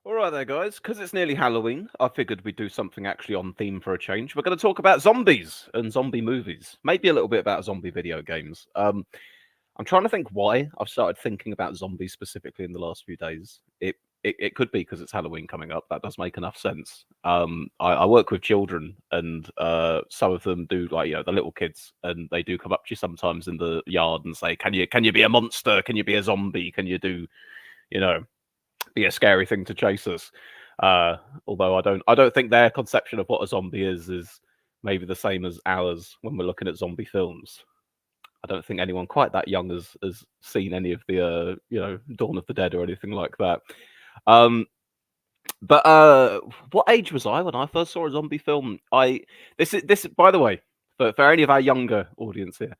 All right there, guys. Because it's nearly Halloween, I figured we'd do something actually on theme for a change. We're going to talk about zombies and zombie movies, maybe a little bit about zombie video games. I'm trying to think why I've started thinking about zombies specifically in the last few days. It could be because it's Halloween coming up. That does make enough sense. I work with children, and some of them do, like, the little kids, and they do come up to you sometimes in the yard and say, "Can you be a monster? Can you be a zombie? Can you do you know be a scary thing to chase us?" Uh, Although I don't think their conception of what a zombie is maybe the same as ours when we're looking at zombie films. I don't think anyone quite that young has seen any of the Dawn of the Dead or anything like that. Um, but what age was I when I first saw a zombie film? I this By the way, for any of our younger audience here,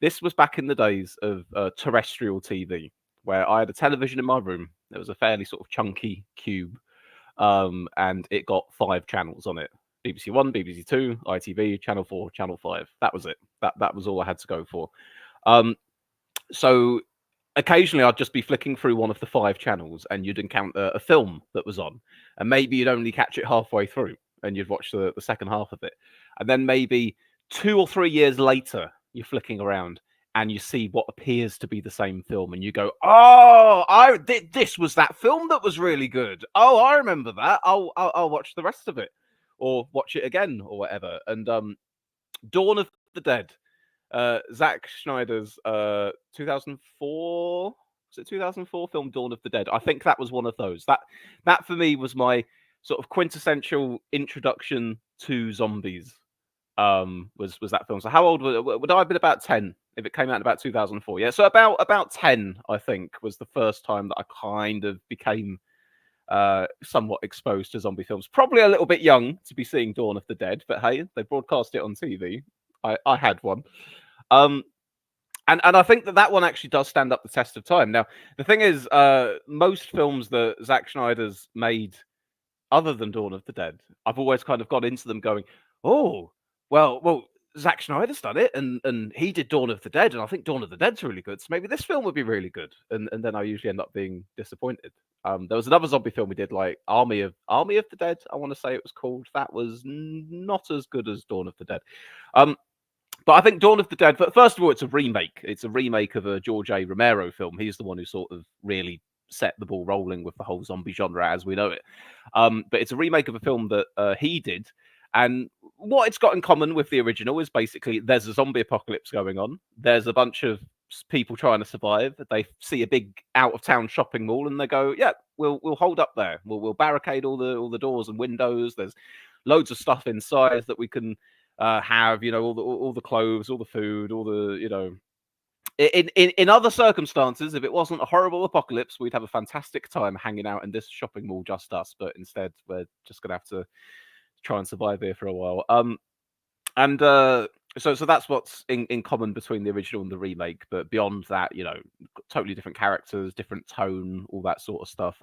this was back in the days of terrestrial TV, where I had a television in my room. It was a fairly sort of chunky cube, and it got 5 channels on it: BBC One, BBC Two, ITV, Channel 4, Channel 5. That was it. That was all I had to go for. Um, so occasionally I'd just be flicking through one of the 5 channels, and you'd encounter a film that was on, and maybe you'd only catch it halfway through, and you'd watch the second half of it, and then maybe 2 or 3 years later, you're flicking around and you see what appears to be the same film, and you go, "Oh, this was that film that was really good. Oh, I remember that. I'll watch the rest of it, or watch it again, or whatever." And Dawn of the Dead, Zack Schneider's 2004, was it 2004 film Dawn of the Dead? I think that was one of those. That for me was my sort of quintessential introduction to zombies. Was that film? So how old would I have been? About 10 if it came out in about 2004. Yeah, so about 10, I think, was the first time that I kind of became somewhat exposed to zombie films. Probably a little bit young to be seeing Dawn of the Dead, but hey, they broadcast it on TV. I had one. Um, and I think that one actually does stand up the test of time. Now, the thing is, most films that Zack Schneider's made, other than Dawn of the Dead, I've always kind of got into them going, "Oh, well, Zack Schneider's done it, and he did Dawn of the Dead, and I think Dawn of the Dead's really good, so maybe this film would be really good." And then I usually end up being disappointed. There was another zombie film we did, like Army of the Dead, I want to say it was called. That was not as good as Dawn of the Dead. Um, but I think Dawn of the Dead, first of all, it's a remake. It's a remake of a George A. Romero film. He's the one who sort of really set the ball rolling with the whole zombie genre as we know it. But it's a remake of a film that he did. And what it's got in common with the original is basically there's a zombie apocalypse going on. There's a bunch of people trying to survive. They see a big out of town shopping mall and they go, "Yeah, we'll hold up there. We'll barricade all the doors and windows. There's loads of stuff inside that we can have, all the clothes, all the food, all the, in other circumstances, if it wasn't a horrible apocalypse, we'd have a fantastic time hanging out in this shopping mall, just us. But instead, we're just gonna have to try and survive here for a while." And so that's what's in common between the original and the remake. But beyond that, totally different characters, different tone, all that sort of stuff.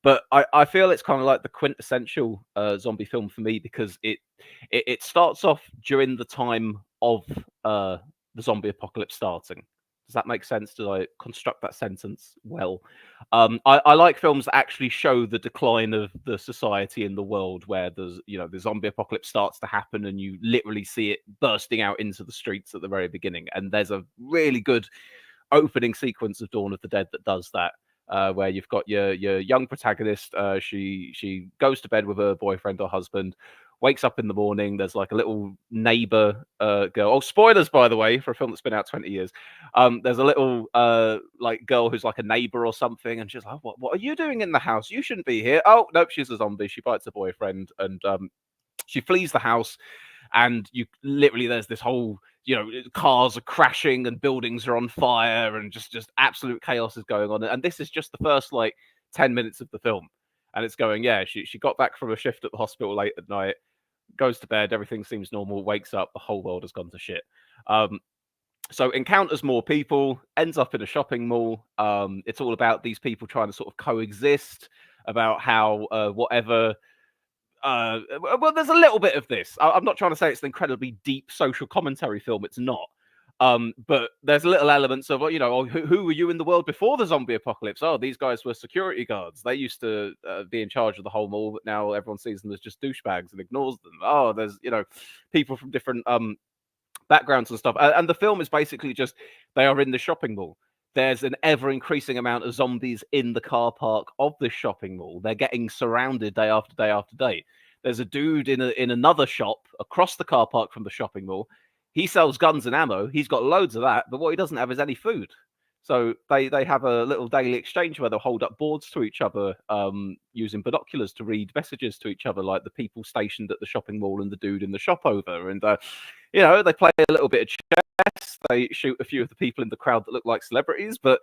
But I feel it's kind of like the quintessential zombie film for me, because it starts off during the time of the zombie apocalypse starting. Does that make sense? Did I construct that sentence well? I like films that actually show the decline of the society in the world, where the zombie apocalypse starts to happen, and you literally see it bursting out into the streets at the very beginning. And there's a really good opening sequence of Dawn of the Dead that does that, where you've got your young protagonist. She goes to bed with her boyfriend or husband, wakes up in the morning. There's like a little neighbor girl. Oh, spoilers, by the way, for a film that's been out 20 years. There's a little like girl who's like a neighbor or something, and she's like, "What are you doing in the house? You shouldn't be here." Oh, nope, she's a zombie. She bites her boyfriend, and she flees the house. And you literally, there's this whole, cars are crashing and buildings are on fire, and just absolute chaos is going on. And this is just the first like 10 minutes of the film, and it's going, yeah, she got back from a shift at the hospital late at night, goes to bed, everything seems normal, wakes up, the whole world has gone to shit. So encounters more people, ends up in a shopping mall. It's all about these people trying to sort of coexist, about how whatever well, there's a little bit of this. I'm not trying to say it's an incredibly deep social commentary film. It's not. But there's little elements of, who were you in the world before the zombie apocalypse? Oh, these guys were security guards. They used to be in charge of the whole mall, but now everyone sees them as just douchebags and ignores them. Oh, there's people from different backgrounds and stuff. And the film is basically just they are in the shopping mall. There's an ever increasing amount of zombies in the car park of this shopping mall. They're getting surrounded day after day after day. There's a dude in another shop across the car park from the shopping mall. He sells guns and ammo. He's got loads of that, but what he doesn't have is any food. So they have a little daily exchange where they'll hold up boards to each other, using binoculars to read messages to each other, like the people stationed at the shopping mall and the dude in the shop over. And they play a little bit of chess. They shoot a few of the people in the crowd that look like celebrities, but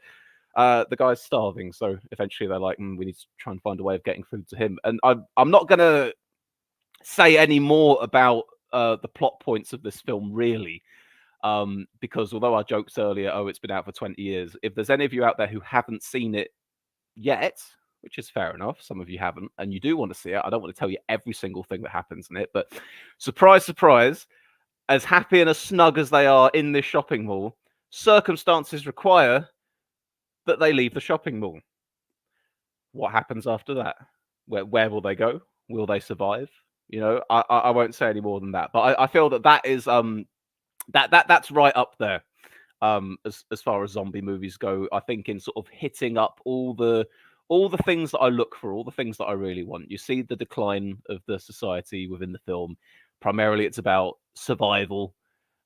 the guy's starving. So eventually they're like, we need to try and find a way of getting food to him. And I'm not gonna say any more about the plot points of this film, really. Because although I joked earlier, it's been out for 20 years. If there's any of you out there who haven't seen it yet, which is fair enough, some of you haven't, and you do want to see it, I don't want to tell you every single thing that happens in it, but surprise, surprise, as happy and as snug as they are in this shopping mall, circumstances require that they leave the shopping mall. What happens after that? Where will they go? Will they survive? I won't say any more than that, but I feel that is that's right up there, as far as zombie movies go. I think in sort of hitting up all the things that I look for, all the things that I really want. You see the decline of the society within the film. Primarily, it's about survival.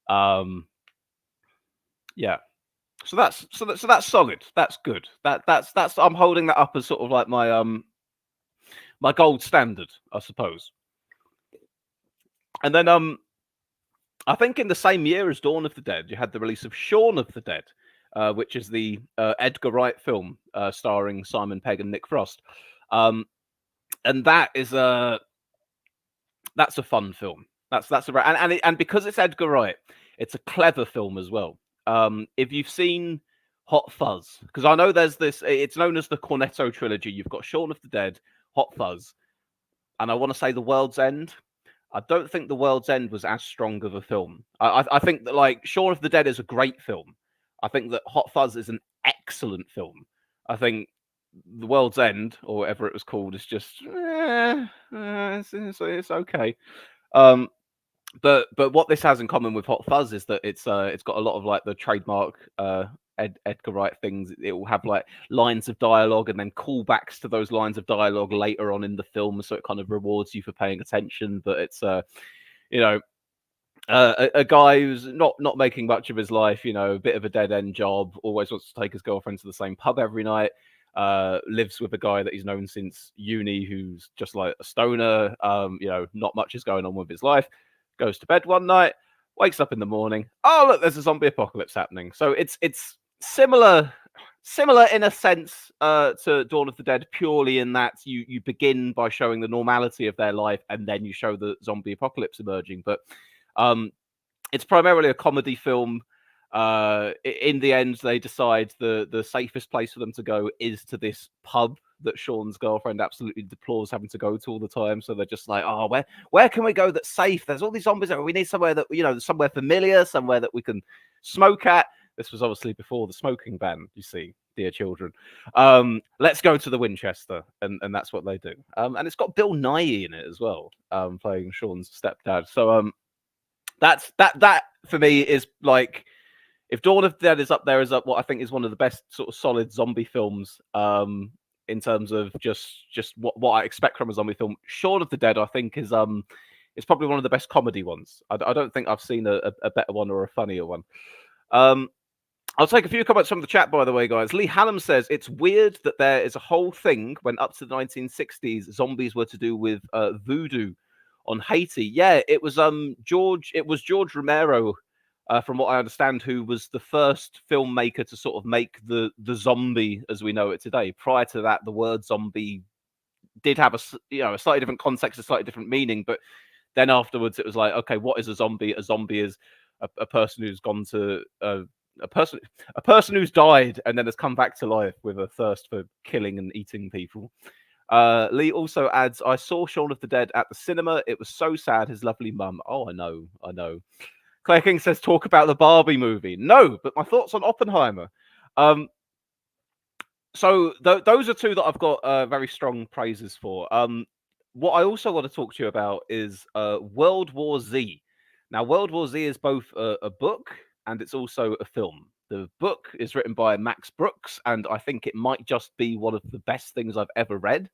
Yeah. So that's solid. That's good. That's I'm holding that up as sort of like my gold standard, I suppose. And then I think in the same year as Dawn of the Dead, you had the release of Shaun of the Dead, which is the Edgar Wright film starring Simon Pegg and Nick Frost. And that is that's a fun film. And because it's Edgar Wright, it's a clever film as well. If you've seen Hot Fuzz, because I know there's this, it's known as the Cornetto trilogy. You've got Shaun of the Dead, Hot Fuzz, and I want to say The World's End. I don't think The World's End was as strong of a film. I think that like Shaun of the Dead is a great film. I think that Hot Fuzz is an excellent film. I think The World's End, or whatever it was called, is just it's okay. But what this has in common with Hot Fuzz is that it's got a lot of like the trademark Edgar Wright things. It will have like lines of dialogue and then callbacks to those lines of dialogue later on in the film, so it kind of rewards you for paying attention. But it's a guy who's not making much of his life, a bit of a dead end job, always wants to take his girlfriend to the same pub every night. Lives with a guy that he's known since uni who's just like a stoner. Not much is going on with his life. Goes to bed one night, wakes up in the morning. Oh, look, there's a zombie apocalypse happening. So it's similar in a sense to Dawn of the Dead, purely in that you begin by showing the normality of their life and then you show the zombie apocalypse emerging. But it's primarily a comedy film. In the end, they decide the safest place for them to go is to this pub that Shaun's girlfriend absolutely deplores having to go to all the time. So they're just like, oh, where can we go that's safe? There's all these zombies there. We need somewhere that, somewhere familiar, somewhere that we can smoke at. This was obviously before the smoking ban, you see, dear children. Let's go to the Winchester. And that's what they do. And it's got Bill Nighy in it as well, playing Shaun's stepdad. So that for me is like, if Dawn of the Dead is up there as what I think is one of the best sort of solid zombie films, in terms of just what I expect from a zombie film, Shaun of the Dead I think is probably one of the best comedy ones. I don't think I've seen a better one or a funnier one. I'll take a few comments from the chat, by the way, guys. Lee Hallam says it's weird that there is a whole thing when up to the 1960s zombies were to do with voodoo on Haiti. Yeah, it was George Romero. From what I understand, who was the first filmmaker to sort of make the zombie as we know it today. Prior to that, the word zombie did have a slightly different context, a slightly different meaning. But then afterwards, it was like, okay, what is a zombie? A zombie is a person who's gone to a person who's died and then has come back to life with a thirst for killing and eating people. Lee also adds, I saw Shaun of the Dead at the cinema. It was so sad. His lovely mum. Oh, I know. Claire King says, talk about the Barbie movie. No, but my thoughts on Oppenheimer. So those are two that I've got very strong praises for. What I also want to talk to you about is World War Z. Now, World War Z is both a book and it's also a film. The book is written by Max Brooks, and I think it might just be one of the best things I've ever read.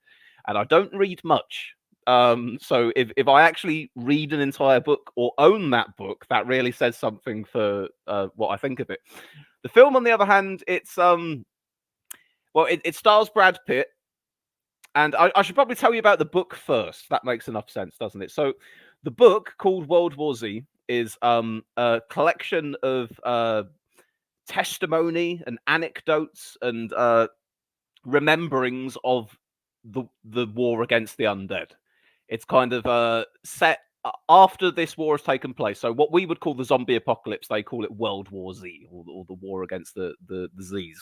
And I don't read much. So if I actually read an entire book or own that book, that really says something for what I think of it. The film, on the other hand, it's well, it stars Brad Pitt, and I should probably tell you about the book first. That makes enough sense, doesn't it? So, the book called World War Z is a collection of testimony and anecdotes and rememberings of the war against the undead. It's kind of set after this war has taken place. So what we would call the zombie apocalypse, they call it World War Z, or the war against the Zs.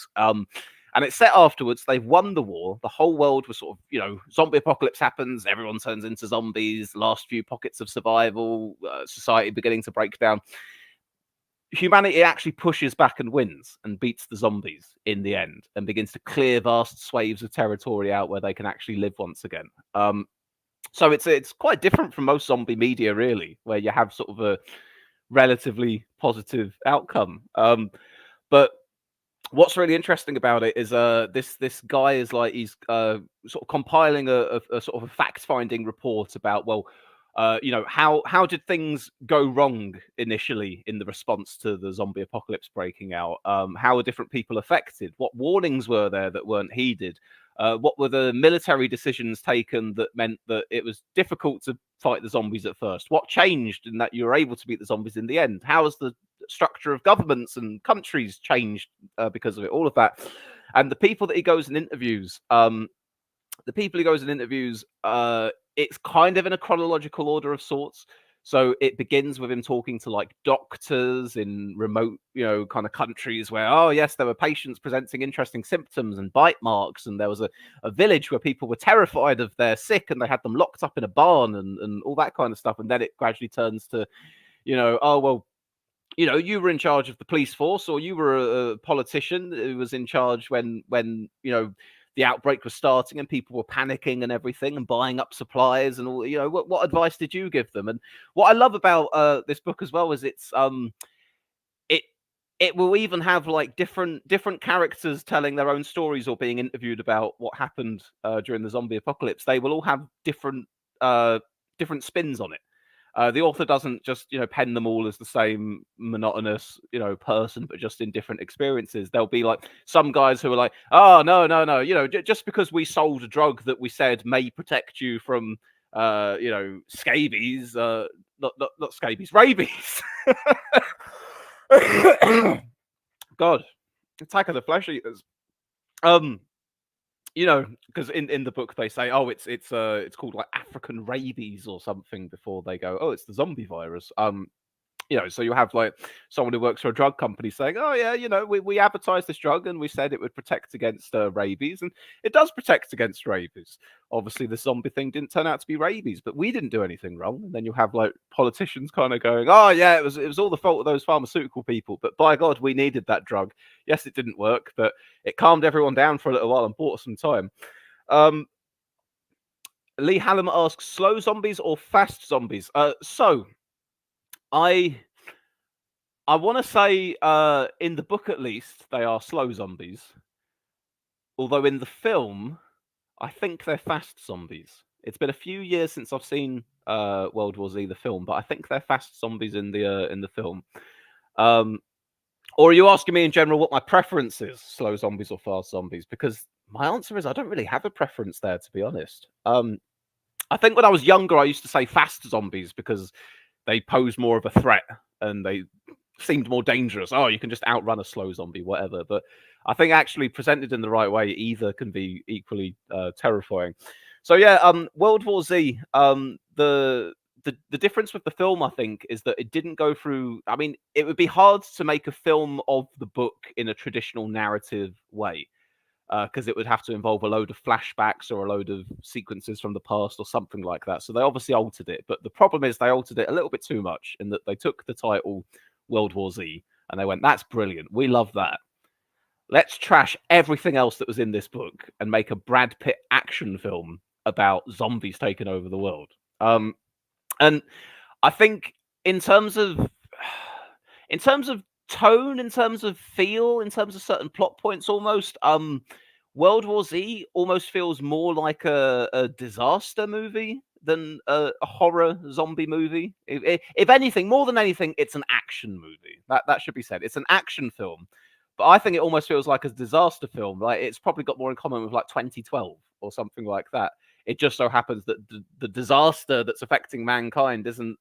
And it's set afterwards. They've won the war. The whole world was sort of, zombie apocalypse happens. Everyone turns into zombies. Last few pockets of survival. Society beginning to break down. Humanity actually pushes back and wins and beats the zombies in the end and begins to clear vast swathes of territory out where they can actually live once again. So it's quite different from most zombie media, really, where you have sort of a relatively positive outcome. But what's really interesting about it is this guy is like he's sort of compiling a sort of a fact-finding report about, well, how did things go wrong initially in the response to the zombie apocalypse breaking out? How were different people affected? What warnings were there that weren't heeded? What were the military decisions taken that meant that it was difficult to fight the zombies at first? What changed in that you were able to beat the zombies in the end? How has the structure of governments and countries changed because of it? All of that. And the people that he goes and interviews, it's kind of in a chronological order of sorts. So it begins with him talking to like doctors in remote, kind of countries where, oh yes, there were patients presenting interesting symptoms and bite marks, and there was a village where people were terrified of their sick and they had them locked up in a barn and all that kind of stuff. And then it gradually turns to, oh well, you were in charge of the police force, or you were a politician who was in charge when the outbreak was starting and people were panicking and everything and buying up supplies and all. What advice did you give them? And what I love about this book as well is it will even have like different characters telling their own stories or being interviewed about what happened during the zombie apocalypse. They will all have different spins on it. The author doesn't just, pen them all as the same monotonous, person, but just in different experiences. There'll be like some guys who are like, oh, no, just because we sold a drug that we said may protect you from, scabies, not scabies, rabies. God, Attack of the Flesh Eaters. Because in the book they say, oh, it's called like African rabies or something before they go, oh, it's the zombie virus. So you have like someone who works for a drug company saying, oh yeah, we advertised this drug and we said it would protect against rabies, and it does protect against rabies. Obviously, the zombie thing didn't turn out to be rabies, but we didn't do anything wrong. And then you have like politicians kind of going, oh yeah, it was all the fault of those pharmaceutical people, but by God, we needed that drug. Yes, it didn't work, but it calmed everyone down for a little while and bought us some time. Lee Hallam asks, slow zombies or fast zombies? So I want to say, in the book at least, they are slow zombies. Although in the film, I think they're fast zombies. It's been a few years since I've seen World War Z, the film, but I think they're fast zombies in the film. Or are you asking me in general what my preference is, slow zombies or fast zombies? Because my answer is I don't really have a preference there, to be honest. I think when I was younger, I used to say fast zombies because they pose more of a threat and they seemed more dangerous. Oh, you can just outrun a slow zombie, whatever. But I think actually presented in the right way, either can be equally terrifying. So yeah, World War Z. The difference with the film, I think, is that it didn't go through. I mean, it would be hard to make a film of the book in a traditional narrative way. because it would have to involve a load of flashbacks or a load of sequences from the past or something like that. So they obviously altered it. But the problem is they altered it a little bit too much in that they took the title World War Z and they went, that's brilliant. We love that. Let's trash everything else that was in this book and make a Brad Pitt action film about zombies taking over the world. And I think in terms of tone, in terms of feel, in terms of certain plot points, almost World War Z almost feels more like a disaster movie than a horror zombie movie. If anything, more than anything, it's an action movie. That should be said. It's an action film, but I think it almost feels like a disaster film. Like it's probably got more in common with like 2012 or something like that. It just so happens that the disaster that's affecting mankind isn't,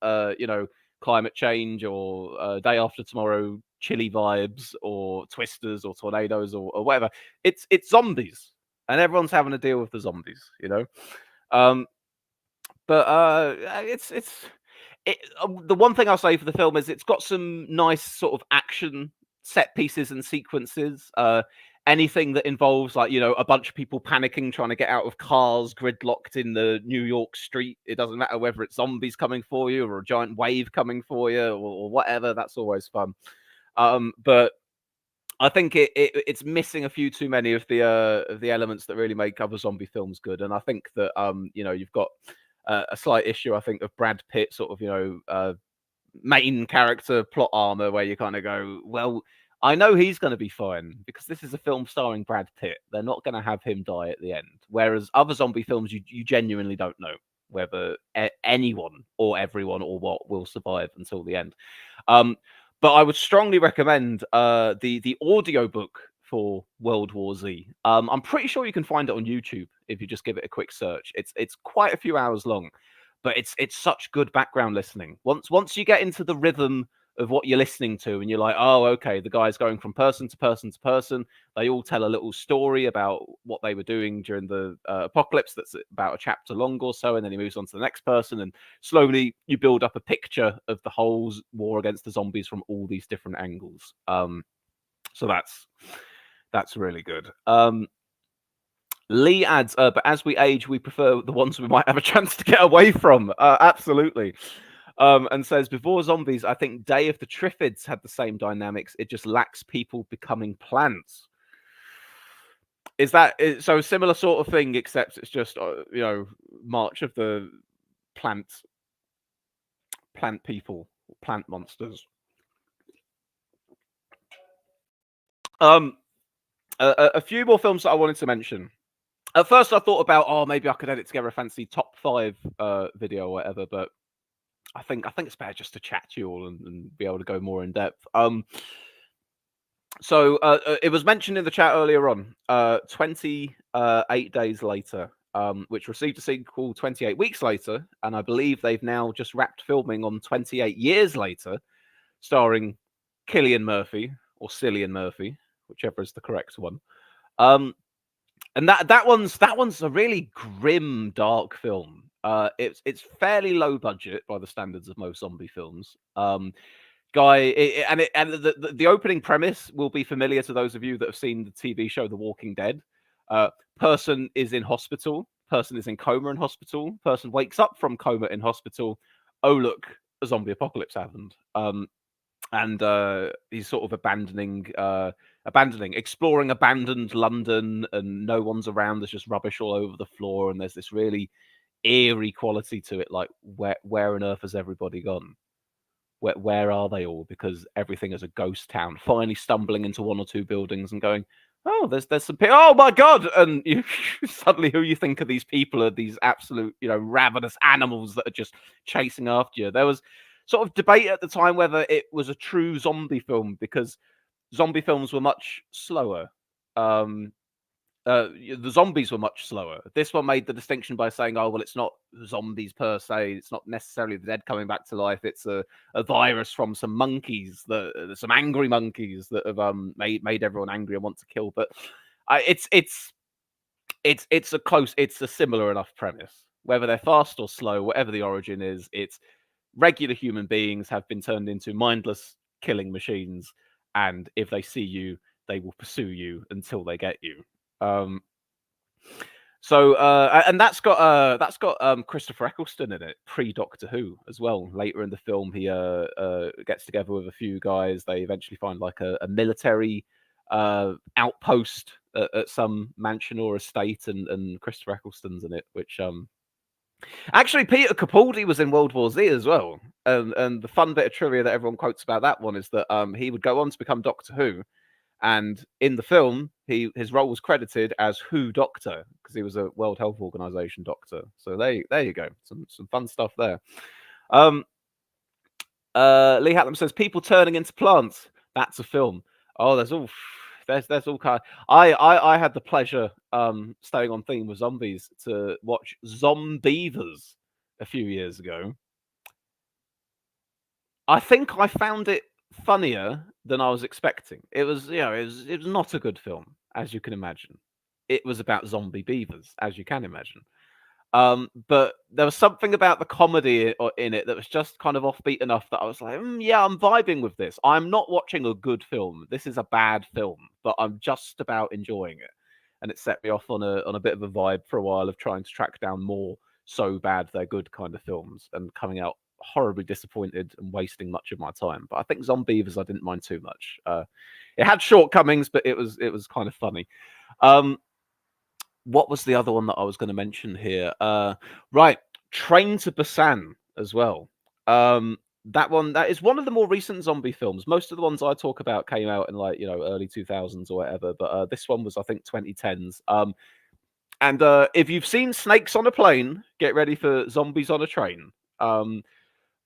climate change or Day After Tomorrow chilly vibes or twisters or tornadoes or whatever. It's zombies, and everyone's having to deal with the zombies, But the one thing I'll say for the film is it's got some nice sort of action set pieces and sequences. Anything that involves like a bunch of people panicking trying to get out of cars gridlocked in the New York street. It doesn't matter whether it's zombies coming for you or a giant wave coming for you or whatever. That's always fun. But I think it's missing a few too many of the elements that really make other zombie films good. And I think that you've got a slight issue, I think, of Brad Pitt sort of main character plot armor, where you kind of go, well, I know he's going to be fine because this is a film starring Brad Pitt. They're not going to have him die at the end. Whereas other zombie films, you genuinely don't know whether anyone or everyone or what will survive until the end. But I would strongly recommend the audiobook for World War Z. I'm pretty sure you can find it on YouTube if you just give it a quick search. It's quite a few hours long, but it's such good background listening. Once you get into the rhythm of what you're listening to and you're like, oh, okay, the guy's going from person to person to person. They all tell a little story about what they were doing during the apocalypse that's about a chapter long or so, and then he moves on to the next person, and slowly you build up a picture of the whole war against the zombies from all these different angles. So that's really good. Lee adds, but as we age, we prefer the ones we might have a chance to get away from. Absolutely. And says, before zombies, I think Day of the Triffids had the same dynamics. It just lacks people becoming plants. Is that so? A similar sort of thing, except it's just March of the plant people, plant monsters. A few more films that I wanted to mention. At first, I thought about, maybe I could edit together a fancy top 5 video or whatever, but I think it's better just to chat to you all and be able to go more in depth. So it was mentioned in the chat earlier on, 28 days later, which received a sequel 28 weeks later, and I believe they've now just wrapped filming on 28 years later, starring Cillian Murphy or Cillian Murphy, whichever is the correct one. And that one's a really grim, dark film. It's fairly low budget by the standards of most zombie films. The opening premise will be familiar to those of you that have seen the TV show The Walking Dead. Person is in hospital. Person is in coma in hospital. Person wakes up from coma in hospital. Oh look, a zombie apocalypse happened. And he's sort of exploring abandoned London, and no one's around. There's just rubbish all over the floor, and there's this really eerie quality to it. Like, where on earth has everybody gone? Where are they all? Because everything is a ghost town. Finally stumbling into one or two buildings and going, oh, there's some people. Oh my god! And you suddenly, who you think of these people are these absolute, ravenous animals that are just chasing after you. There was sort of debate at the time whether it was a true zombie film, because zombie films were much slower. The zombies were much slower. This one made the distinction by saying, oh, well, it's not zombies per se. It's not necessarily the dead coming back to life. It's a virus from some monkeys, some angry monkeys that have made everyone angry and want to kill. But it's a similar enough premise. Whether they're fast or slow, whatever the origin is, it's regular human beings have been turned into mindless killing machines, and if they see you, they will pursue you until they get you. Um, and that's got Christopher Eccleston in it, pre Doctor Who as well. Later in the film, he gets together with a few guys. They eventually find like a military outpost at some mansion or estate, and Christopher Eccleston's in it, which actually Peter Capaldi was in World War Z as well. And the fun bit of trivia that everyone quotes about that one is that he would go on to become Doctor Who. And in the film, his role was credited as Who Doctor because he was a World Health Organization doctor. So there you go, some fun stuff there. Um, Lee Hatlam says people turning into plants. That's a film. Oh, there's all kind. I had the pleasure staying on theme with zombies to watch Zombievers a few years ago. I think I found it funnier than I was expecting. It was, it was not a good film, as you can imagine. It was about zombie beavers, as you can imagine. But there was something about the comedy in it that was just kind of offbeat enough that I was like, yeah, I'm vibing with this. I'm not watching a good film. This is a bad film, but I'm just about enjoying it. And it set me off on a bit of a vibe for a while of trying to track down more so bad they're good kind of films and coming out horribly disappointed and wasting much of my time. But I think Zombievers I didn't mind too much. It had shortcomings, but it was kind of funny. What was the other one that I was going to mention here? Right, Train to Busan as well. That is one of the more recent zombie films. Most of the ones I talk about came out in like early 2000s or whatever, but this one was I think 2010s. And if you've seen Snakes on a Plane, get ready for Zombies on a Train.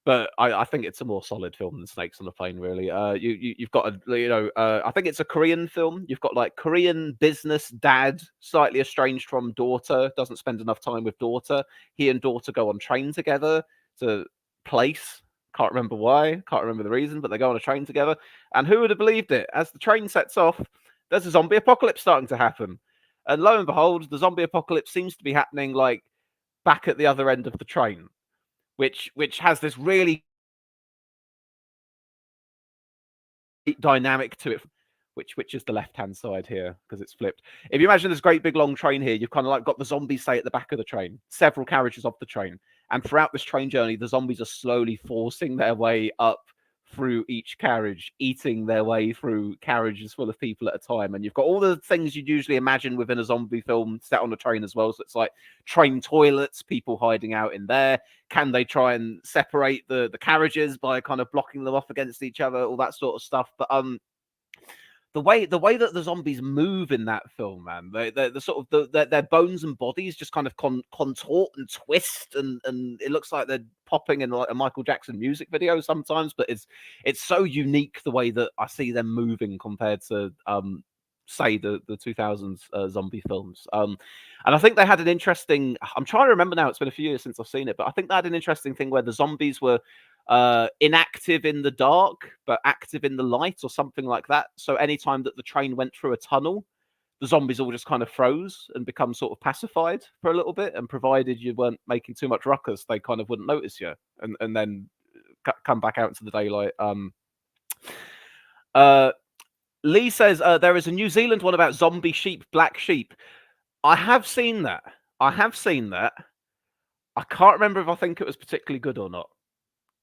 But I think it's a more solid film than Snakes on a Plane, really. You've got I think it's a Korean film. You've got like Korean business dad, slightly estranged from daughter, doesn't spend enough time with daughter. He and daughter go on train together to place. Can't remember why, can't remember the reason, but they go on a train together. And who would have believed it? As the train sets off, there's a zombie apocalypse starting to happen. And lo and behold, the zombie apocalypse seems to be happening like back at the other end of the train, which has this really dynamic to it, which is the left-hand side here because it's flipped. If you imagine this great big long train here, you've kind of like got the zombies say at the back of the train, several carriages of the train, and throughout this train journey, the zombies are slowly forcing their way up through each carriage, eating their way through carriages full of people at a time. And you've got all the things you'd usually imagine within a zombie film set on a train as well. So it's like train toilets, people hiding out in there. Can they try and separate the carriages by kind of blocking them off against each other, all that sort of stuff. But the way that the zombies move in that film, man, the sort of their bones and bodies just kind of contort and twist, and it looks like they're popping in like a Michael Jackson music video sometimes. But it's so unique the way that I see them moving compared to say the 2000s zombie films. And I think they had an interesting. I'm trying to remember now. It's been a few years since I've seen it, but I think they had an interesting thing where the zombies were inactive in the dark but active in the light or something like that. So anytime that the train went through a tunnel, the zombies all just kind of froze and become sort of pacified for a little bit, and provided you weren't making too much ruckus, they kind of wouldn't notice you and then come back out into the daylight. Lee says there is a New Zealand one about zombie sheep, black sheep. I have seen that. I can't remember if I think it was particularly good or not.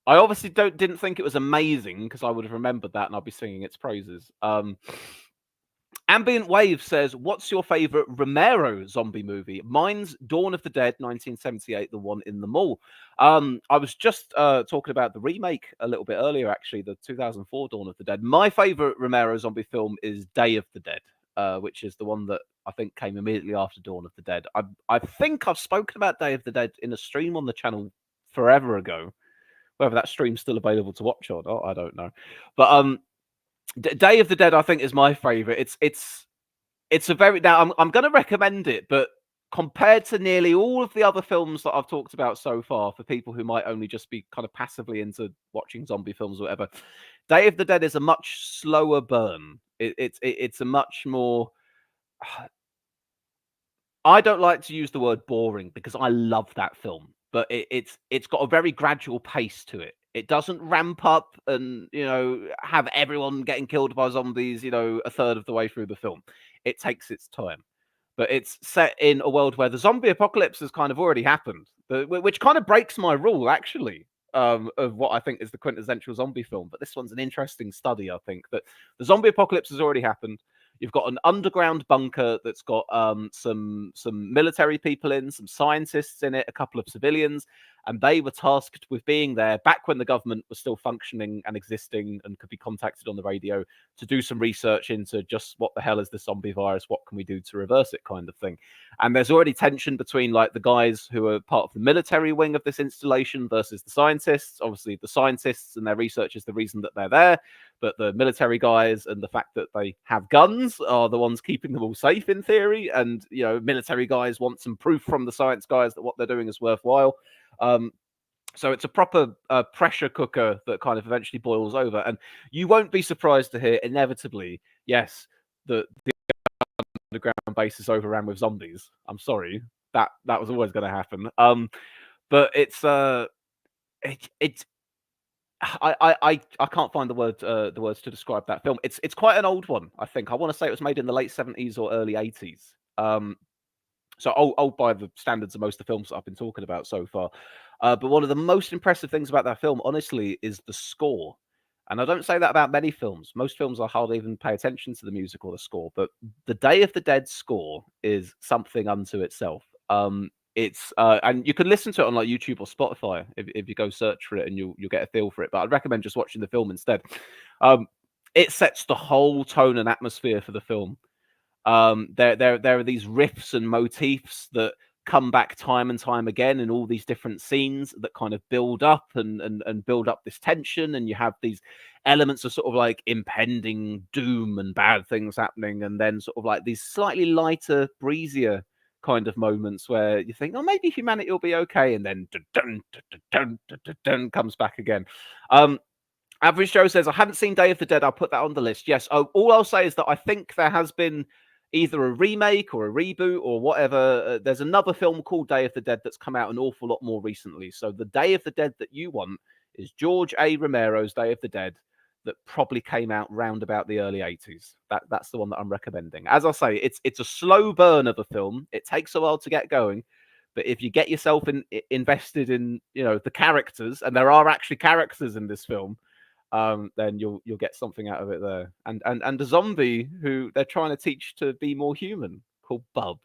I obviously didn't think it was amazing because I would have remembered that and I'd be singing its praises. Ambient Wave says, "What's your favorite Romero zombie movie?" Mine's Dawn of the Dead, 1978, the one in the mall. I was just talking about the remake a little bit earlier, actually, the 2004 Dawn of the Dead. My favorite Romero zombie film is Day of the Dead, which is the one that I think came immediately after Dawn of the Dead. I think I've spoken about Day of the Dead in a stream on the channel forever ago. Whether that stream's still available to watch or not, I don't know. But Day of the Dead, I think, is my favorite. It's a very now. I'm going to recommend it, but compared to nearly all of the other films that I've talked about so far, for people who might only just be kind of passively into watching zombie films or whatever, Day of the Dead is a much slower burn. It's a much more. I don't like to use the word boring because I love that film, but it's got a very gradual pace to it. It doesn't ramp up and have everyone getting killed by zombies, a third of the way through the film. It takes its time. but it's set in a world where the zombie apocalypse has kind of already happened, which kind of breaks my rule, actually, of what I think is the quintessential zombie film. But this one's an interesting study, I think, that the zombie apocalypse has already happened. You've got an underground bunker that's got some military people in, some scientists in it, a couple of civilians, and they were tasked with being there back when the government was still functioning and existing and could be contacted on the radio to do some research into just what the hell is the zombie virus, what can we do to reverse it, kind of thing. And there's already tension between like the guys who are part of the military wing of this installation versus the scientists. Obviously, the scientists and their research is the reason that they're there, but the military guys and the fact that they have guns are the ones keeping them all safe in theory. And, you know, military guys want some proof from the science guys that what they're doing is worthwhile. So it's a proper pressure cooker that kind of eventually boils over. And you won't be surprised to hear, inevitably, yes, the underground base is overrun with zombies. I'm sorry, that was always going to happen. But it's I can't find the words to describe that film. It's quite an old one, I think. I want to say it was made in the late 70s or early 80s. So old by the standards of most of the films that I've been talking about so far. But one of the most impressive things about that film, honestly, is the score. And I don't say that about many films. Most films I hardly even pay attention to the music or the score. But the Day of the Dead score is something unto itself. It's and you can listen to it on like YouTube or Spotify if you go search for it, and you'll get a feel for it. But I'd recommend just watching the film instead. It sets the whole tone and atmosphere for the film. There are these riffs and motifs that come back time and time again in all these different scenes that kind of build up and build up this tension, and you have these elements of sort of like impending doom and bad things happening, and then sort of like these slightly lighter, breezier kind of moments where you think, oh, maybe humanity will be okay, and then dun, dun, dun, dun, dun, dun, comes back again. Average Joe says, I haven't seen Day of the Dead. I'll put that on the list. Yes. Oh, all I'll say is that I think there has been either a remake or a reboot or whatever. There's another film called Day of the Dead that's come out an awful lot more recently. So the Day of the Dead that you want is George A. Romero's Day of the Dead that probably came out round about the early 80s. That's the one that I'm recommending. As I say, it's a slow burn of a film. It takes a while to get going. But if you get yourself invested in, you know, the characters, and there are actually characters in this film, then you'll get something out of it there. And a zombie who they're trying to teach to be more human, called Bub.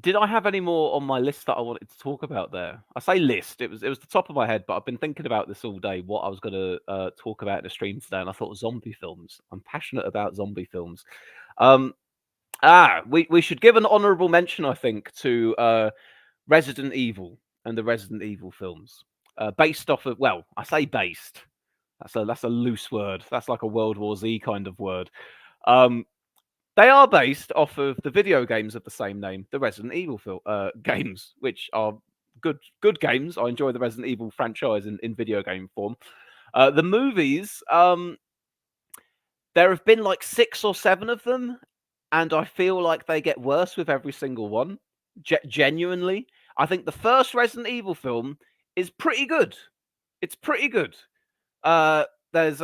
Did I have any more on my list that I wanted to talk about there? I say list. It was the top of my head, but I've been thinking about this all day, what I was going to talk about in the stream today, and I thought zombie films. I'm passionate about zombie films. We should give an honourable mention, I think, to Resident Evil and the Resident Evil films. Based off of, well, I say based. That's a loose word. That's like a World War Z kind of word. They are based off of the video games of the same name, the Resident Evil games, which are good games. I enjoy the Resident Evil franchise in video game form. The movies, there have been like 6 or 7 of them, and I feel like they get worse with every single one. Genuinely, I think the first Resident Evil film is pretty good. It's pretty good. There's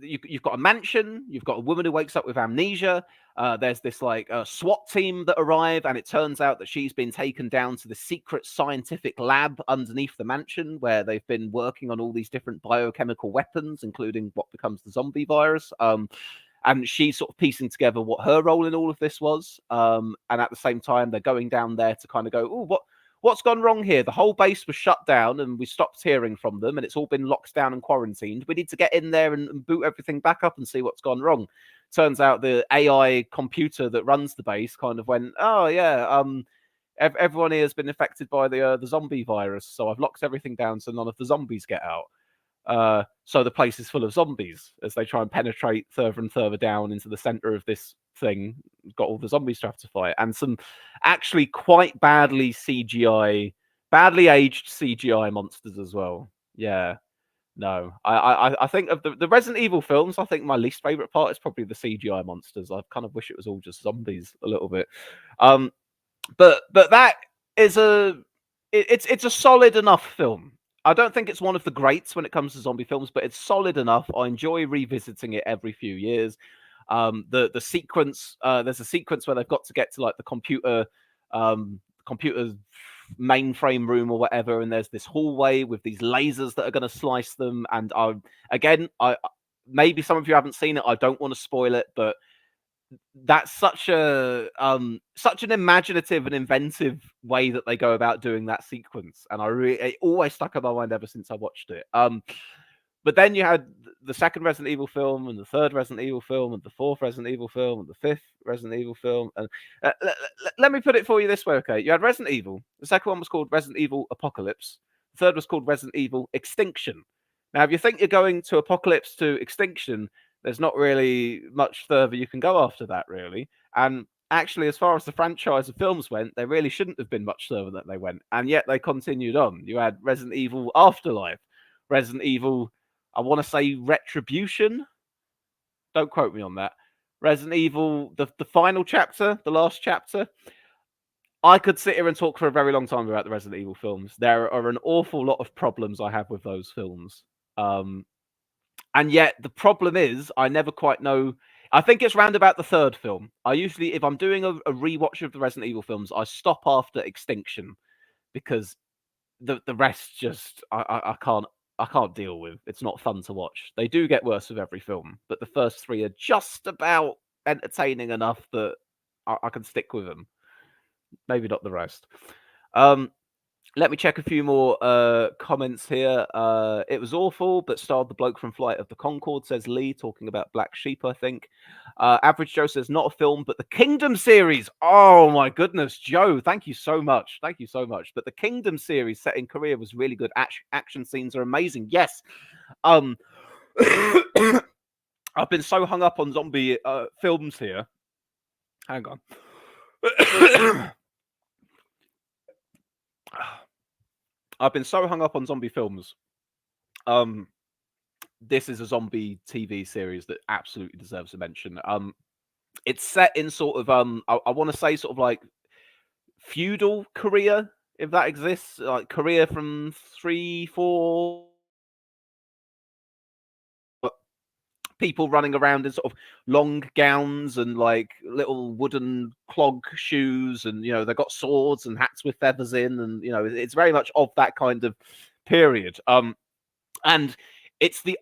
you've got a mansion. You've got a woman who wakes up with amnesia. There's this like SWAT team that arrive, and it turns out that she's been taken down to the secret scientific lab underneath the mansion where they've been working on all these different biochemical weapons, including what becomes the zombie virus. And she's sort of piecing together what her role in all of this was. And at the same time, they're going down there to kind of go, oh, what's gone wrong here? The whole base was shut down and we stopped hearing from them, and it's all been locked down and quarantined. We need to get in there and boot everything back up and see what's gone wrong. Turns out the AI computer that runs the base kind of went, oh yeah, everyone here has been affected by the zombie virus, so I've locked everything down so none of the zombies get out. So the place is full of zombies as they try and penetrate further and further down into the center of this thing. Got all the zombies to have to fight, and some actually quite badly aged CGI monsters as well. Yeah, no, I think of the Resident Evil films, I think my least favorite part is probably the CGI monsters. I kind of wish it was all just zombies a little bit. But that is it's a solid enough film. I don't think it's one of the greats when it comes to zombie films, but it's solid enough. I enjoy revisiting it every few years. The sequence, there's a sequence where they've got to get to like the computer mainframe room or whatever, and there's this hallway with these lasers that are going to slice them. And I maybe some of you haven't seen it. I don't want to spoil it, but that's such an imaginative and inventive way that they go about doing that sequence, and it always stuck in my mind ever since I watched it. But then you had the second Resident Evil film, and the third Resident Evil film, and the fourth Resident Evil film, and the fifth Resident Evil film. And let me put it for you this way, okay? You had Resident Evil. The second one was called Resident Evil Apocalypse. The third was called Resident Evil Extinction. Now, if you think you're going to Apocalypse to Extinction, there's not really much further you can go after that, really. And actually, as far as the franchise of films went, they really shouldn't have been much further that they went. And yet they continued on. You had Resident Evil Afterlife, Resident Evil, I want to say Retribution. Don't quote me on that. Resident Evil, the final chapter, the last chapter. I could sit here and talk for a very long time about the Resident Evil films. There are an awful lot of problems I have with those films. And yet the problem is I never quite know. I think it's round about the third film. I usually, if I'm doing a rewatch of the Resident Evil films, I stop after Extinction, because the rest just I can't deal with. It's not fun to watch. They do get worse with every film, but the first three are just about entertaining enough that I can stick with them. Maybe not the rest. Let me check a few more comments here. It was awful, but starred the bloke from Flight of the Conchords, says Lee, talking about Black Sheep, I think. Average Joe says, not a film, but the Kingdom series. Oh, my goodness, Joe, thank you so much. Thank you so much. But the Kingdom series set in Korea was really good. Action scenes are amazing. Yes. I've been so hung up on zombie films here. Hang on. I've been so hung up on zombie films. This is a zombie TV series that absolutely deserves a mention. It's set in sort of I want to say sort of like feudal Korea, if that exists, like Korea from 3-4 people running around in sort of long gowns and like little wooden clog shoes, and they've got swords and hats with feathers in, and it's very much of that kind of period. And it's the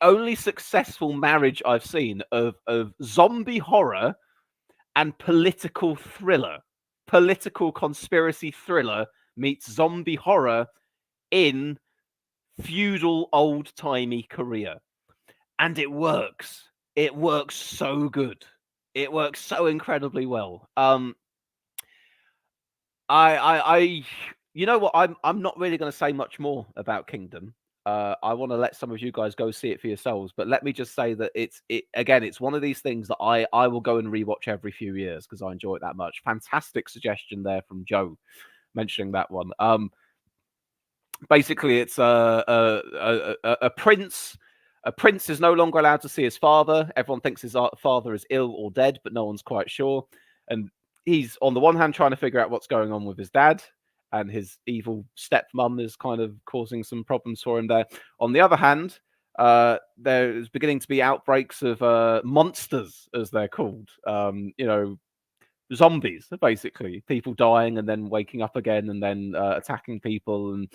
only successful marriage I've seen of zombie horror and political conspiracy thriller meets zombie horror in feudal old-timey Korea. And it works. It works so good. It works so incredibly well. You know what? I'm not really going to say much more about Kingdom. I want to let some of you guys go see it for yourselves. But let me just say that it's one of these things that I will go and rewatch every few years because I enjoy it that much. Fantastic suggestion there from Joe, mentioning that one. Basically, it's a prince. A prince is no longer allowed to see his father. Everyone thinks his father is ill or dead, but no one's quite sure. And he's, on the one hand, trying to figure out what's going on with his dad, and his evil stepmom is kind of causing some problems for him there. On the other hand, there is beginning to be outbreaks of monsters, as they're called. Zombies, basically. People dying and then waking up again and then attacking people. And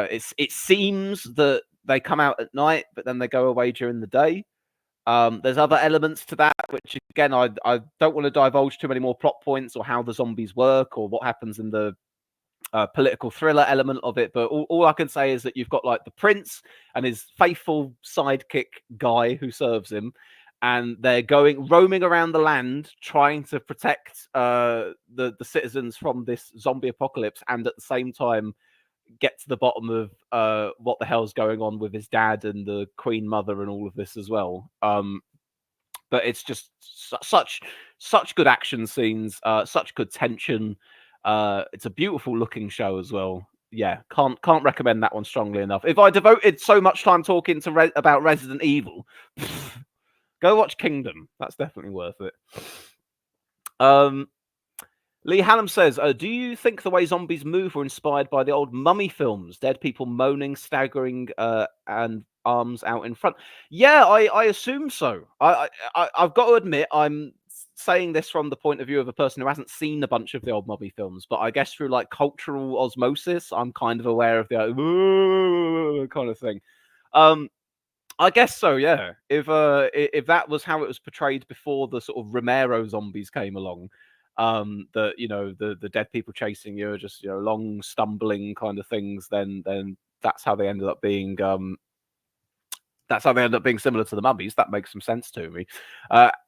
it seems that they come out at night, but then they go away during the day. There's other elements to that, which, again, I don't want to divulge too many more plot points or how the zombies work or what happens in the political thriller element of it. But all I can say is that you've got like the prince and his faithful sidekick guy who serves him, and they're roaming around the land trying to protect the citizens from this zombie apocalypse, and at the same time get to the bottom of what the hell's going on with his dad and the queen mother and all of this as well. But it's just such good action scenes, such good tension. It's a beautiful looking show as well. Yeah, can't recommend that one strongly enough. If I devoted so much time talking to about Resident Evil, go watch Kingdom. That's definitely worth it. Lee Hannum says, do you think the way zombies move were inspired by the old Mummy films? Dead people moaning, staggering, and arms out in front. Yeah, I assume so. I've got to admit, I'm saying this from the point of view of a person who hasn't seen a bunch of the old Mummy films, but I guess through like cultural osmosis, I'm kind of aware of the kind of thing. I guess so, yeah. If that was how it was portrayed before the sort of Romero zombies came along, that the dead people chasing you are just long stumbling kind of things, then that's how they ended up being. That's how they end up being similar to the mummies. That makes some sense to me.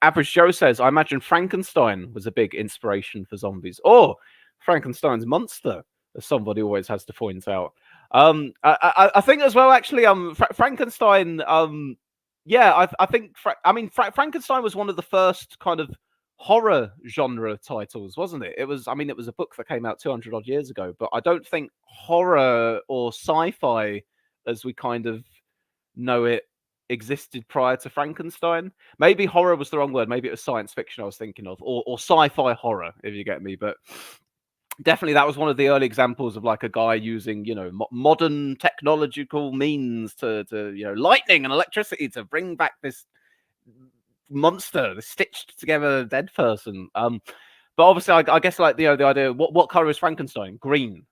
Average Joe says, I imagine Frankenstein was a big inspiration for zombies. Or Frankenstein's monster, as somebody always has to point out. I think as well, actually, Frankenstein, yeah, I think, Frankenstein was one of the first kind of horror genre titles, wasn't it? It was a book that came out 200 odd years ago, but I don't think horror or sci-fi, as we kind of know it, existed prior to Frankenstein. Maybe horror was the wrong word. Maybe it was science fiction I was thinking of, or sci-fi horror, if you get me. But definitely that was one of the early examples of like a guy using, modern technological means to lightning and electricity to bring back this monster, the stitched together dead person. But obviously, I guess like the idea, what color is Frankenstein? Green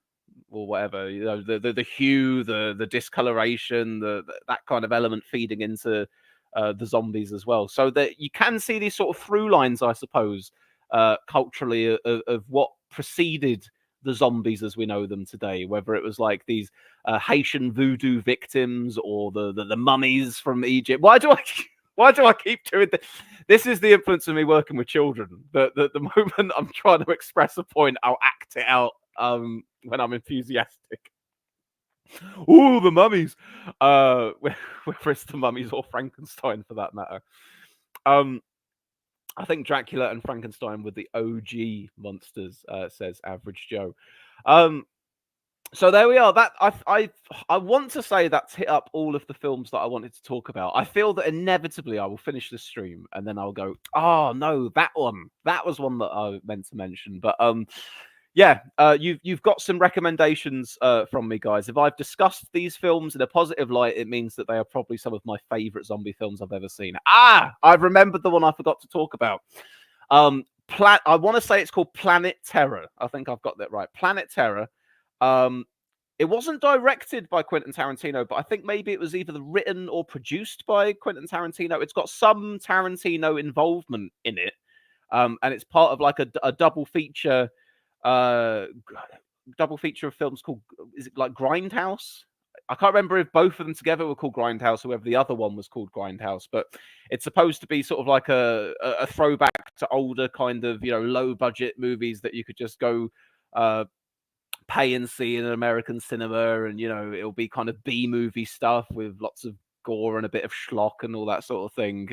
or whatever, the hue, the discoloration, that kind of element feeding into the zombies as well. So that you can see these sort of through lines, I suppose, culturally of what preceded the zombies as we know them today, whether it was like these Haitian voodoo victims or the mummies from Egypt. Why do I keep doing this? This is the influence of me working with children. The moment I'm trying to express a point, I'll act it out when I'm enthusiastic. Ooh, the mummies. Whether it's the mummies or Frankenstein for that matter. I think Dracula and Frankenstein were the OG monsters, says Average Joe. So there we are. That I want to say that's hit up all of the films that I wanted to talk about. I feel that inevitably I will finish the stream and then I'll go, oh no, that was one that I meant to mention. But yeah, you've got some recommendations from me, guys. If I've discussed these films in a positive light, it means that they are probably some of my favorite zombie films I've ever seen. I've remembered the one I forgot to talk about. I want to say it's called Planet Terror. I think I've got that right. Planet Terror. It wasn't directed by Quentin Tarantino, but I think maybe it was either written or produced by Quentin Tarantino. It's got some Tarantino involvement in it, and it's part of like a double feature of films called, is it like Grindhouse? I can't remember if both of them together were called Grindhouse or whether the other one was called Grindhouse, but it's supposed to be sort of like a throwback to older kind of low budget movies that you could just go pay and see in an American cinema, and it'll be kind of B movie stuff with lots of gore and a bit of schlock and all that sort of thing.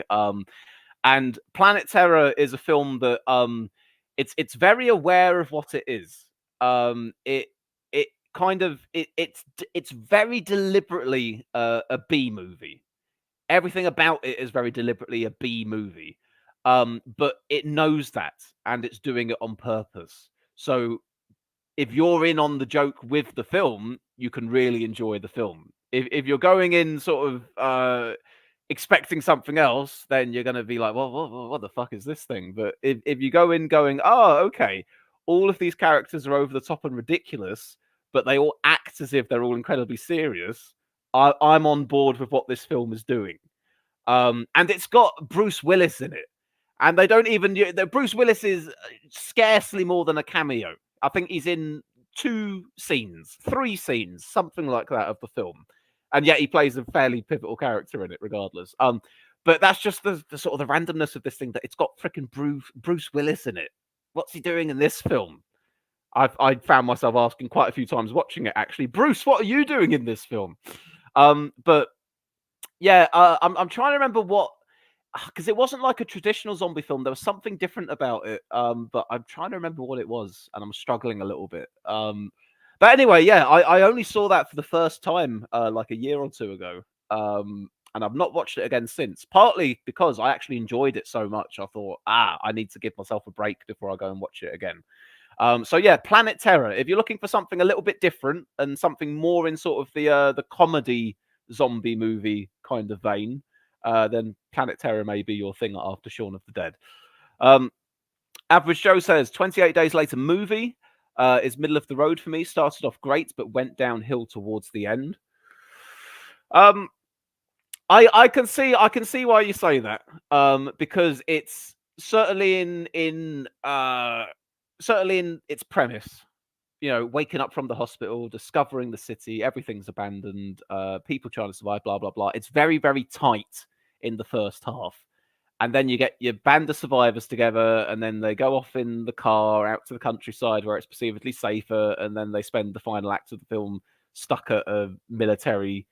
And Planet Terror is a film that it's very aware of what it is. It's very deliberately a B movie. Everything about it is very deliberately a B movie. But it knows that, and it's doing it on purpose. So if you're in on the joke with the film, you can really enjoy the film. If you're going in sort of expecting something else, then you're going to be like, well, what the fuck is this thing? But if you go in going, oh, okay, all of these characters are over the top and ridiculous, but they all act as if they're all incredibly serious, I'm on board with what this film is doing. And it's got Bruce Willis in it. And they don't even... Bruce Willis is scarcely more than a cameo. I think he's in 3 scenes, something like that of the film. And yet he plays a fairly pivotal character in it regardless. But that's just the sort of the randomness of this thing, that it's got freaking Bruce Willis in it. What's he doing in this film? I found myself asking quite a few times watching it, actually. Bruce, what are you doing in this film? But yeah, I'm trying to remember what... because it wasn't like a traditional zombie film. There was something different about it. But I'm trying to remember what it was, and I'm struggling a little bit. But anyway, yeah, I only saw that for the first time like a year or two ago. And I've not watched it again since. Partly because I actually enjoyed it so much. I thought, I need to give myself a break before I go and watch it again. So yeah, Planet Terror. If you're looking for something a little bit different and something more in sort of the comedy zombie movie kind of vein, then Planet Terror may be your thing after Shaun of the Dead. Average Joe says 28 Days Later movie is middle of the road for me. Started off great, but went downhill towards the end. I can see why you say that. Because it's certainly in its premise. You know, waking up from the hospital, discovering the city, everything's abandoned, people trying to survive, blah blah blah. It's very, very tight in the first half. And then you get your band of survivors together, and then they go off in the car out to the countryside where it's perceivedly safer, and then they spend the final act of the film stuck at a military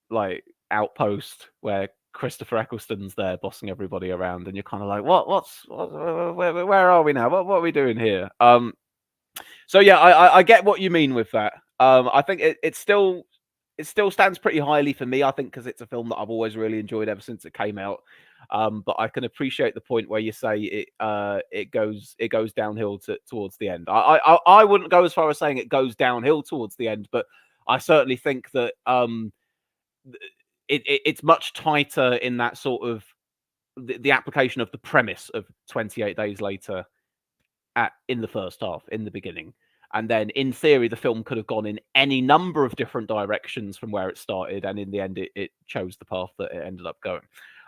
like outpost where Christopher Eccleston's there bossing everybody around, and you're kind of like, where are we now? What are we doing here? So yeah, I get what you mean with that. I think it still stands pretty highly for me. I think because it's a film that I've always really enjoyed ever since it came out. But I can appreciate the point where you say it goes downhill towards the end. I wouldn't go as far as saying it goes downhill towards the end, but I certainly think that it's much tighter in that sort of the application of the premise of 28 Days Later in the first half, in the beginning. And then, in theory, the film could have gone in any number of different directions from where it started, and in the end, it chose the path that it ended up going.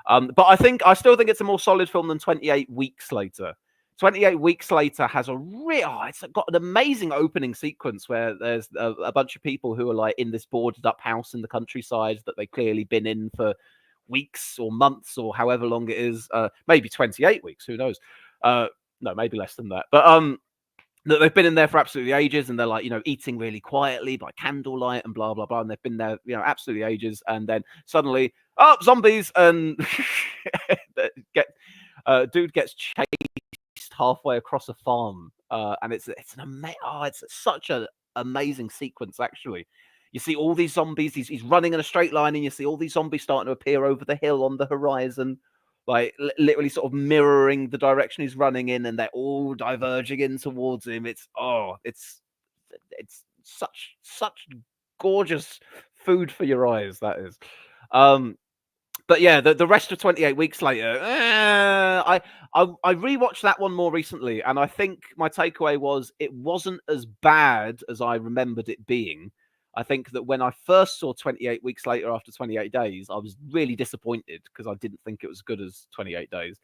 But I still think it's a more solid film than 28 Weeks Later. 28 Weeks Later has it's got an amazing opening sequence where there's a bunch of people who are like in this boarded up house in the countryside that they've clearly been in for weeks or months or however long it is, maybe 28 weeks, who knows? No, maybe less than that. But that they've been in there for absolutely ages, and they're like, eating really quietly by candlelight and blah blah blah, and they've been there, absolutely ages, and then suddenly, zombies, and dude gets chased halfway across a farm, and it's such an amazing sequence. Actually, you see all these zombies. He's running in a straight line, and you see all these zombies starting to appear over the hill on the horizon. Like literally sort of mirroring the direction he's running in, and they're all diverging in towards him. It's such gorgeous food for your eyes, that is. But yeah, the rest of 28 Weeks Later, I rewatched that one more recently, and I think my takeaway was it wasn't as bad as I remembered it being. I think that when I first saw 28 Weeks Later after 28 Days, I was really disappointed because I didn't think it was as good as 28 Days.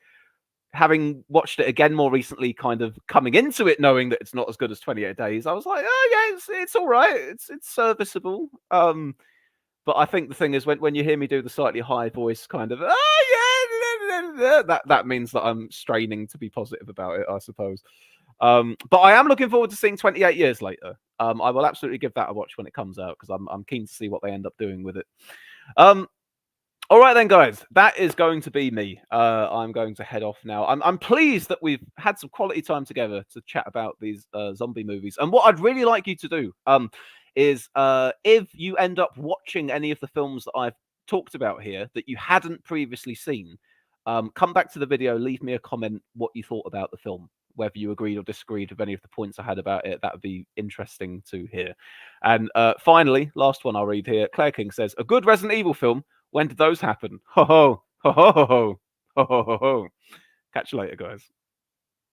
Having watched it again more recently, kind of coming into it knowing that it's not as good as 28 Days, I was like, oh yeah, it's all right. It's serviceable. But I think the thing is when you hear me do the slightly high voice kind of, oh yeah, that means that I'm straining to be positive about it, I suppose. But I am looking forward to seeing 28 Years Later. I will absolutely give that a watch when it comes out because I'm keen to see what they end up doing with it. All right then, guys, that is going to be me. I'm going to head off now. I'm pleased that we've had some quality time together to chat about these zombie movies. And what I'd really like you to do is if you end up watching any of the films that I've talked about here that you hadn't previously seen, come back to the video, leave me a comment what you thought about the film. Whether you agreed or disagreed with any of the points I had about it, that would be interesting to hear. And finally, last one I'll read here. Claire King says, a good Resident Evil film. When did those happen? Ho ho ho ho ho ho ho ho ho. Catch you later, guys.